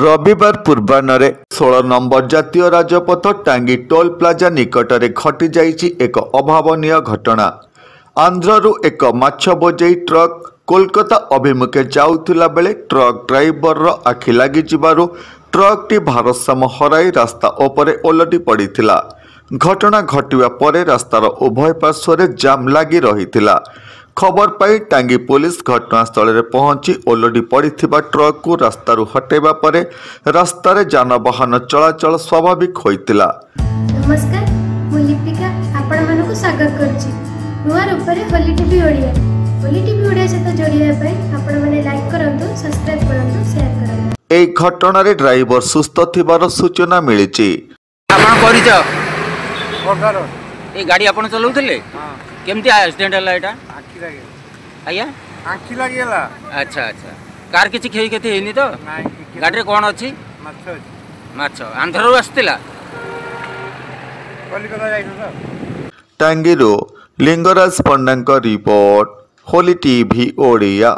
रविवार पूर्वाह्न 16 नंबर जातीय राजपथ टांगी टोल प्लाजा निकटरे घटी जाइछि एक अभावनीय घटना। आंध्ररू एक माछ बोझेई ट्रक कोलकाता अभिमुखे जाउथिला बेले ट्रक ड्राइवर आखि लागि जिबारु ट्रकटी भारसाम्य हराई रास्ता उपरे ओलटी पड़िथिला। घटना घटिबा परे रास्तार उभय पार्श्व जाम लागि रहिथिला। खबर पाई टांगी पुलिस घटनास्थल में पहुंची ओलटी पड़िथिबा ट्रक को रास्तारू हटेबा परे रास्तारे जानवाहन चलाचल स्वाभाविक होइतिला। नमस्कार, मु लिपिका आपण मानकु स्वागत करछि नुआ रूपरे होली टीवी ओडिया। होली टीवी ओडिया सहित जोड़िया पई आपण माने लाइक करंतु, सब्सक्राइब करंतु, शेयर करंतु। एई घटना रे ड्राइवर सुस्थ थिबार सूचना मिलिछि। आपण परिच ओकर ए गाड़ी आपण चलाउथिले? हां। केमति एक्सीडेंट हला एटा? आखि लागे। आया? आखि लागेला। अच्छा अच्छा। कार किछि खेई केते हेनी तो? नाही। गाड़ी रे कोन अछि? माछ अछि। माछ आंध्ररू आस्तिला? कलिकता जाइनो तो। टांगीरो लिंगराज पंडांक रिपोर्ट, होली टीवी ओडिया।